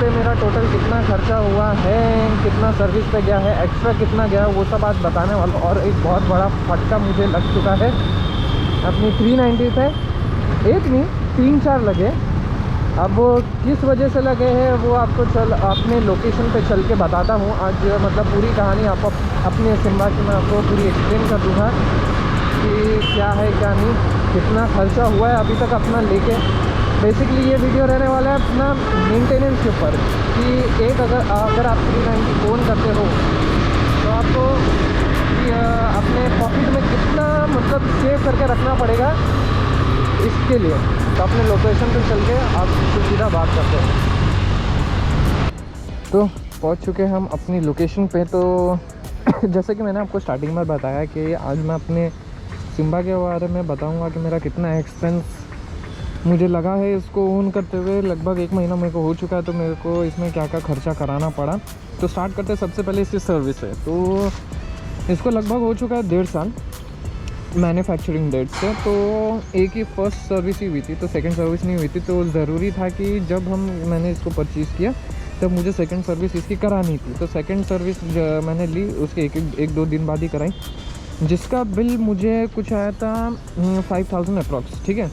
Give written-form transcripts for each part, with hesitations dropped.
पे मेरा टोटल कितना खर्चा हुआ है, कितना सर्विस पे गया है, एक्स्ट्रा कितना गया, वो सब आज बताने वाला हूँ। और एक बहुत बड़ा फटका मुझे लग चुका है अपनी 390 पे, एक नहीं 3-4 लगे। अब वो किस वजह से लगे हैं वो आपको अपने लोकेशन पे चल के बताता हूँ आज। मतलब पूरी कहानी आपको अपने सिम्बा की मैं आपको पूरी एक्सप्लेन कर दूँगा कि क्या है क्या नहीं, कितना खर्चा हुआ है अभी तक अपना लेके। बेसिकली ये वीडियो रहने वाला है अपना मेंटेनेंस के ऊपर कि एक अगर आप 390 ओन करते हो तो आपको अपने पॉकेट में कितना मतलब सेव करके रखना पड़ेगा इसके लिए। तो अपने लोकेशन पे चल के आप सीधा बात करते हैं। तो पहुंच चुके हैं हम अपनी लोकेशन पे। तो जैसे कि मैंने आपको स्टार्टिंग में बताया कि आज मैं अपने सिम्बा के बारे में बताऊंगा कि मेरा कितना एक्सपेंस मुझे लगा है इसको ओन करते हुए। लगभग 1 महीना मेरे को हो चुका है, तो मेरे को इसमें क्या क्या खर्चा कराना पड़ा। तो स्टार्ट करते सबसे पहले इसकी सर्विस है। तो इसको लगभग हो चुका है 1.5 साल मैन्युफैक्चरिंग डेट से। तो एक ही फर्स्ट सर्विस ही हुई थी, तो सेकंड सर्विस नहीं हुई थी। तो ज़रूरी था कि जब मैंने इसको परचेज़ किया तब मुझे सेकंड सर्विस इसकी करानी थी। तो सेकंड सर्विस मैंने ली, उसके एक दो दिन बाद ही कराई, जिसका बिल मुझे कुछ आया था 5000 अप्रॉक्स। ठीक है,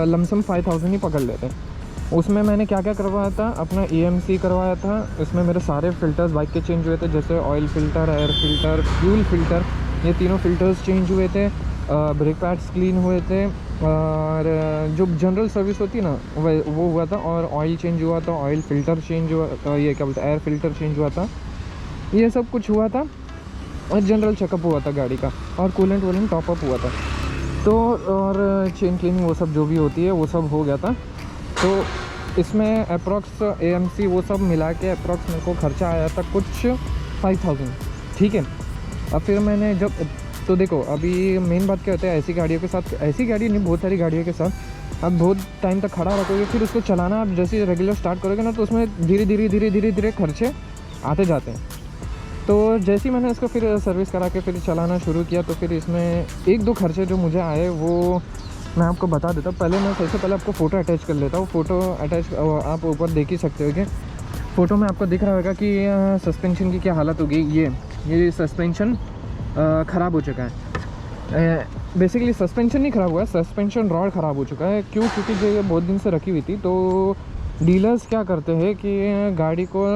लमसम 5000 ही पकड़ लेते। उसमें मैंने क्या क्या करवाया था, अपना EMC करवाया था। इसमें मेरे सारे फ़िल्टर्स बाइक के चेंज हुए थे, जैसे oil filter, air filter, fuel filter, ये तीनों फ़िल्टर्स चेंज हुए थे। ब्रेक पैड्स क्लीन हुए थे, और जो जनरल सर्विस होती है ना वो हुआ था। और ऑयल चेंज हुआ था, ऑयल फ़िल्टर चेंज हुआ, ये क्या बोलते हैं, एयर फ़िल्टर चेंज हुआ था। ये सब कुछ हुआ था, और जनरल चेकअप हुआ था गाड़ी का, और कूलेंट वूलेंट टॉपअप हुआ था। तो और चेन क्लीनिंग वो सब जो भी होती है वो सब हो गया था। तो इसमें अप्रॉक्स AMC वो सब मिला के अप्रॉक्स मेरे को खर्चा आया था कुछ 5000। ठीक है, अब फिर मैंने जब तो देखो अभी मेन बात क्या होता है ऐसी गाड़ियों के साथ, ऐसी गाड़ी नहीं बहुत सारी गाड़ियों के साथ आप बहुत टाइम तक खड़ा रखोगे, फिर उसको चलाना आप जैसे रेगुलर स्टार्ट करोगे ना, तो उसमें धीरे धीरे खर्चे आते जाते हैं। तो जैसे ही मैंने इसको फिर सर्विस करा के फिर चलाना शुरू किया, तो फिर इसमें 1-2 खर्चे जो मुझे आए वो मैं आपको बता देता हूँ। पहले मैं सबसे पहले आपको फ़ोटो अटैच कर लेता हूँ। फ़ोटो अटैच आप ऊपर देख ही सकते हो कि फ़ोटो में आपको दिख रहा होगा कि सस्पेंशन की क्या हालत हो गई। ये सस्पेंशन ख़राब हो चुका है। बेसिकली सस्पेंशन नहीं ख़राब हुआ है, सस्पेंशन रॉड ख़राब हो चुका है। क्यों? क्योंकि जो ये बहुत दिन से रखी हुई थी। तो डीलर्स क्या करते हैं कि गाड़ी को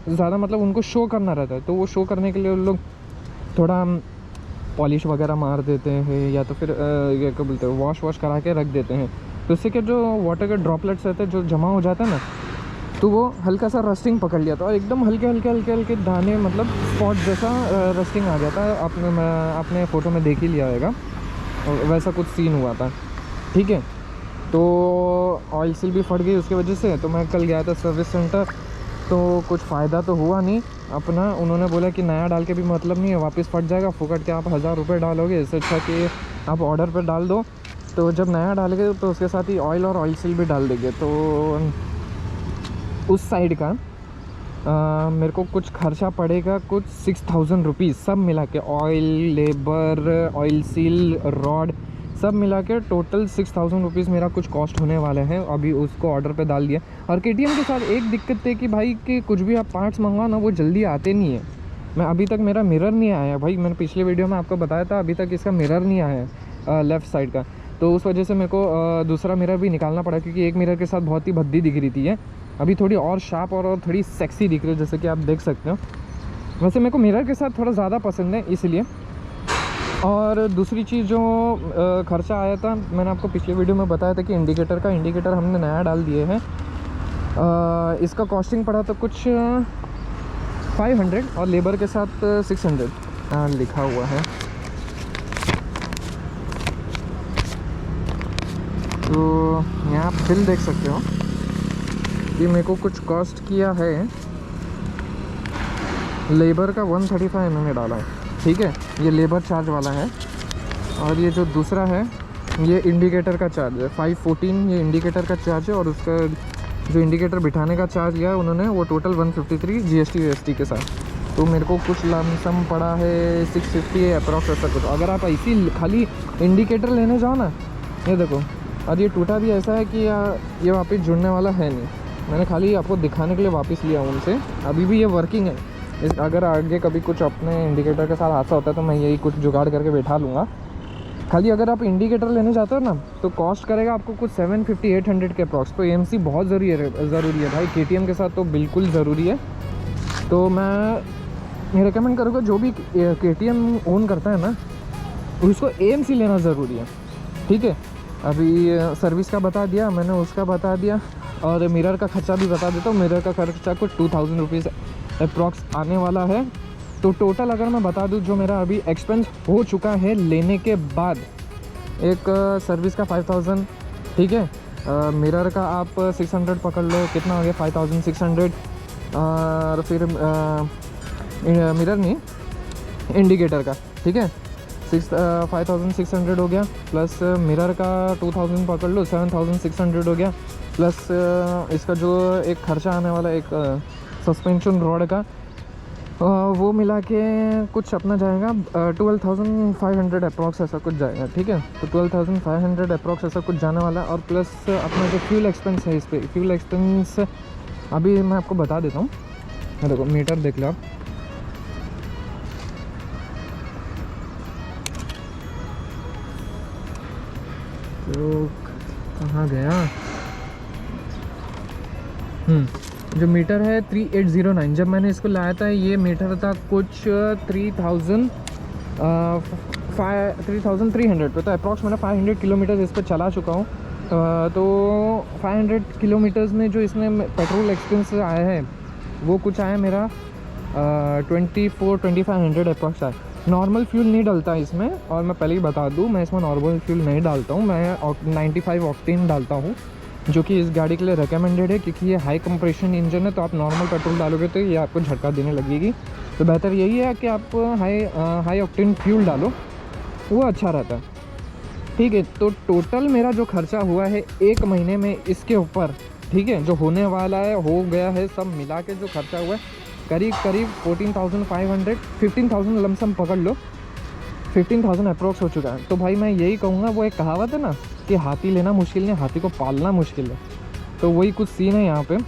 ज़्यादा मतलब उनको शो करना रहता है, तो वो शो करने के लिए उन लोग थोड़ा पॉलिश वगैरह मार देते हैं, या तो फिर ये क्या बोलते हैं वॉश करा के रख देते हैं। तो इससे क्या जो वाटर के ड्रॉपलेट्स रहते हैं जो जमा हो जाता है ना, तो वो हल्का सा रस्टिंग पकड़ लिया था, और एकदम हल्के दाने मतलब स्पॉट जैसा रस्टिंग आ गया था। आपने फ़ोटो में देख ही लिया होगा, वैसा कुछ सीन हुआ था। ठीक है, तो ऑयल सील भी फट गई उसकी वजह से। तो मैं कल गया था सर्विस सेंटर, तो कुछ फ़ायदा तो हुआ नहीं अपना। उन्होंने बोला कि नया डाल के भी मतलब नहीं है, वापस फट जाएगा, फुकट के आप 1000 रुपये डालोगे, इससे अच्छा कि आप ऑर्डर पर डाल दो। तो जब नया डालेंगे तो उसके साथ ही ऑयल और ऑयल सील भी डाल देंगे। तो उस साइड का मेरे को कुछ खर्चा पड़ेगा कुछ 6000 रुपीज़, सब मिला के oil, labour, oil seal, rod सब मिला के टोटल 6000 रुपीज़ मेरा कुछ कॉस्ट होने वाले हैं। अभी उसको ऑर्डर पे डाल दिया। और KTM के साथ एक दिक्कत है कि भाई कि कुछ भी आप पार्ट्स मंगवाओ ना वो जल्दी आते नहीं है। मैं अभी तक मेरा मिरर नहीं आया भाई, मैंने पिछले वीडियो में आपको बताया था, अभी तक इसका मिरर नहीं आया है लेफ़्ट साइड का। तो उस वजह से मेरे को दूसरा मिरर भी निकालना पड़ा, क्योंकि एक मिरर के साथ बहुत ही भद्दी दिख रही थी। अभी थोड़ी और शार्प और थोड़ी सेक्सी दिख रही है, जैसे कि आप देख सकते हो। वैसे मेरे को मिरर के साथ थोड़ा ज़्यादा पसंद है इसलिए। और दूसरी चीज़ जो खर्चा आया था, मैंने आपको पिछले वीडियो में बताया था कि इंडिकेटर हमने नया डाल दिए हैं। इसका कॉस्टिंग पड़ा तो कुछ 500, और लेबर के साथ 600 लिखा हुआ है। तो यहाँ आप बिल देख सकते हो कि मेरे को कुछ कॉस्ट किया है। लेबर का 135 इन्होंने डाला है। ठीक है, ये लेबर चार्ज वाला है। और ये जो दूसरा है ये इंडिकेटर का चार्ज है 514, ये इंडिकेटर का चार्ज है। और उसका जो इंडिकेटर बिठाने का चार्ज लिया है उन्होंने वो टोटल 153 GST के साथ। तो मेरे को कुछ लमसम पड़ा है 650 अप्रॉक्स ऐसा कुछ। अगर आप ऐसी खाली इंडिकेटर लेने जाओ ना, ये देखो, और ये टूटा भी ऐसा है कि ये वापस जुड़ने वाला है नहीं। मैंने खाली आपको दिखाने के लिए वापस लिया उनसे। अभी भी ये वर्किंग है। अगर आगे कभी कुछ अपने इंडिकेटर के साथ हादसा होता है तो मैं यही कुछ जुगाड़ करके बैठा लूँगा। खाली अगर आप इंडिकेटर लेने जाते हो ना तो कॉस्ट करेगा आपको कुछ 750-800 के अप्रॉक्स। तो AMC बहुत ज़रूरी है भाई, KTM के साथ तो बिल्कुल ज़रूरी है। तो मैं रिकमेंड करूँगा जो भी KTM ओन करता है ना उसको AMC लेना ज़रूरी है, ठीक है। अभी सर्विस का बता दिया मैंने, उसका बता दिया, और मिरर का खर्चा भी बता देता हूँ। मिरर का खर्चा कुछ 2000 रुपीज़ अप्रॉक्स आने वाला है। तो टोटल अगर मैं बता दूं जो मेरा अभी एक्सपेंस हो चुका है लेने के बाद, एक सर्विस का 5000, ठीक है। मिरर का आप 600 पकड़ लो, कितना हो गया 5600। और फिर मिरर नहीं, इंडिकेटर का, ठीक है, 5600 हो गया, प्लस मिरर का 2000 पकड़ लो, 7600 हो गया, प्लस इसका जो एक खर्चा आने वाला एक सस्पेंशन रॉड का, वो मिला के कुछ अपना जाएगा 12,500 अप्रॉक्स ऐसा कुछ जाएगा, ठीक है। तो 12,500 अप्रॉक्स ऐसा कुछ जाने वाला है। और प्लस अपना जो फ्यूल एक्सपेंस है, इस पर फ्यूल एक्सपेंस अभी मैं आपको बता देता हूँ। देखो मीटर देख लो आप, तो कहाँ गया, जो मीटर है 3809। जब मैंने इसको लाया था ये मीटर था कुछ 3,300 पे। तो अप्रॉक्स मैंने 500 किलोमीटर इस पर चला चुका हूँ। तो 500 किलोमीटर्स में जो इसमें पेट्रोल एक्सपेंस आया है वो कुछ आया मेरा 24-2500 अप्रॉक्स आया। नॉर्मल फ्यूल नहीं डलता इसमें, और मैं पहले ही बता दूँ मैं इसमें नॉर्मल फ्यूल नहीं डालता हूँ, मैं 95 ऑक्टेन डालता हूँ, जो कि इस गाड़ी के लिए रिकमेंडेड है, क्योंकि ये हाई कंप्रेशन इंजन है। तो आप नॉर्मल पेट्रोल डालोगे तो ये आपको झटका देने लगेगी। तो बेहतर यही है कि आप हाई ऑक्टेन फ्यूल डालो, वो अच्छा रहता है, ठीक है। तो टोटल मेरा जो खर्चा हुआ है एक महीने में इसके ऊपर, ठीक है, जो होने वाला है हो गया है, सब मिला के जो खर्चा हुआ है करीब 14,500, 15,000 लमसम पकड़ लो, 15,000 अप्रोक्स हो चुका है। तो भाई मैं यही कहूँगा, वो एक कहावत है ना कि हाथी लेना मुश्किल नहीं, हाथी को पालना मुश्किल है। तो वही कुछ सीन है यहाँ पे।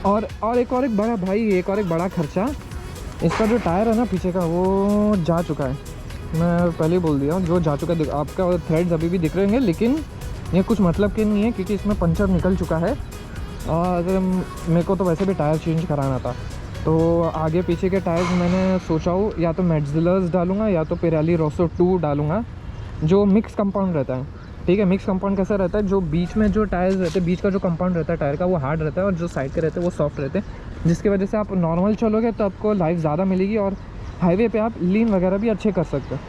और एक बड़ा खर्चा, इसका जो टायर है ना पीछे का वो जा चुका है। मैं पहले ही बोल दिया हूँ, जो जा चुका है। आपका थ्रेड्स अभी भी दिख रहे होंगे, लेकिन ये कुछ मतलब के नहीं है, क्योंकि इसमें पंचर निकल चुका है। और मेरे को तो वैसे भी टायर चेंज कराना था, तो आगे पीछे के टायर्स मैंने सोचा हूँ या तो मैट्जिलर्स डालूंगा या तो पिराली रोसो 2 डालूंगा, जो मिक्स कंपाउंड रहता है, ठीक है। मिक्स कंपाउंड कैसा रहता है, जो बीच में जो टायर्स रहते हैं, बीच का जो कंपाउंड रहता है टायर का वो हार्ड रहता है, और जो साइड के रहते हैं वो सॉफ्ट रहते हैं, जिसकी वजह से आप नॉर्मल चलोगे तो आपको लाइफ ज़्यादा मिलेगी, और हाईवे पे आप लीन वगैरह भी अच्छे कर सकते हो।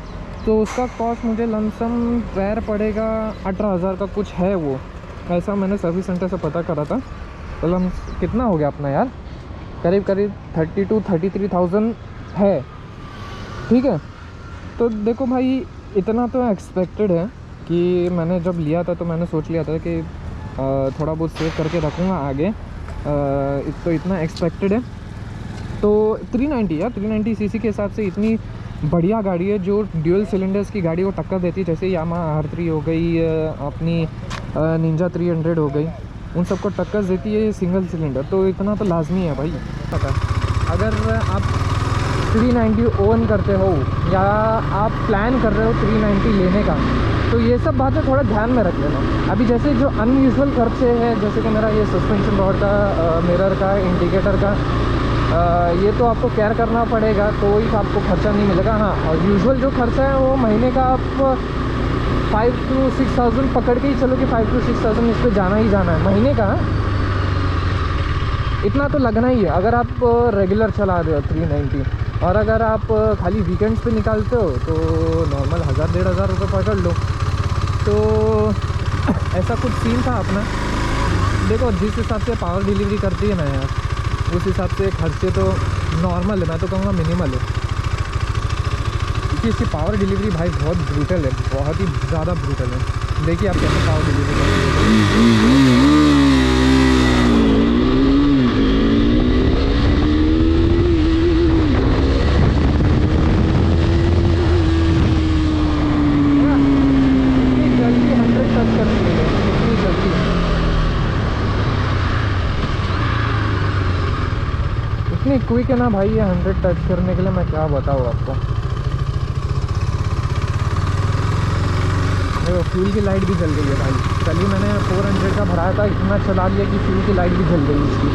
तो उसका कॉस्ट मुझे लमसम पैर पड़ेगा 18,000 का कुछ है वो, ऐसा मैंने सर्विस सेंटर से पता करा था। तो कितना हो गया अपना यार, करीब 32-33,000 है, ठीक है। तो देखो भाई इतना तो एक्सपेक्टेड है कि मैंने जब लिया था तो मैंने सोच लिया था कि थोड़ा बहुत सेव करके रखूँगा आगे, तो इतना एक्सपेक्टेड है। तो 390 सीसी के हिसाब से इतनी बढ़िया गाड़ी है, जो ड्यूल सिलेंडर्स की गाड़ी को टक्कर देती है, जैसे यामाहा R3 हो गई, अपनी निंजा 300 हो गई, उन सबको टक्कर देती है सिंगल सिलेंडर। तो इतना तो लाजमी है भाई पता। अगर आप 390 ओन करते हो या आप प्लान कर रहे हो 390 लेने का, तो ये सब बातें थोड़ा ध्यान में रख लेना। अभी जैसे जो अनयूजुअल खर्चे हैं, जैसे कि मेरा ये सस्पेंशन रॉड का, मिरर का, इंडिकेटर का, ये तो आपको केयर करना पड़ेगा, तो ही आपको खर्चा नहीं मिलेगा। हाँ, और यूजुअल जो खर्चा है वो महीने का आप 5 to 6,000 पकड़ के ही चलो कि 5 to 6,000 इस पर जाना ही जाना है महीने का। इतना तो लगना ही है अगर आप रेगुलर चला रहे हो 390। और अगर आप खाली वीकेंड्स पे निकालते हो तो नॉर्मल 1,000-1,500 रुपये पकड़ लो। तो ऐसा कुछ सीन था अपना। देखो जिस हिसाब से पावर डिलीवरी करती है ना यार, उस हिसाब से खर्चे तो नॉर्मल है, मैं तो कहूँगा मिनिमल है, क्योंकि इसकी पावर डिलीवरी भाई बहुत ब्रूटल है, बहुत ही ज़्यादा ब्रूटल है। देखिए आप कैसे पावर डिलीवरी करते इतनी क्विक है ना भाई ये 100 टच करने के लिए, मैं क्या बताऊँ आपको। देखो फ्यूल की लाइट भी जल गई है भाई। कल ही मैंने 400 का भराया था, इतना चला लिया कि फ्यूल की लाइट भी जल गई इसकी।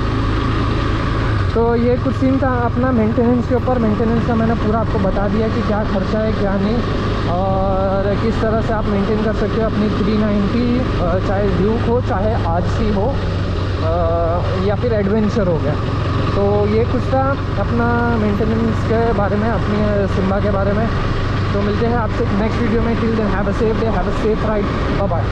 तो ये कुछ सीन था अपना मेंटेनेंस के ऊपर। मेंटेनेंस का मैंने पूरा आपको बता दिया कि क्या खर्चा है क्या नहीं, और किस तरह से आप मेंटेन कर सकते हो अपनी 390, चाहे ड्यूक हो चाहे आरसी हो, या फिर एडवेंचर हो गया। तो ये कुछ था अपना मेंटेनेंस के बारे में, अपनी सिम्बा के बारे में। तो मिलते हैं आपसे नेक्स्ट वीडियो में। Till then have a safe day, have a safe ride, bye bye.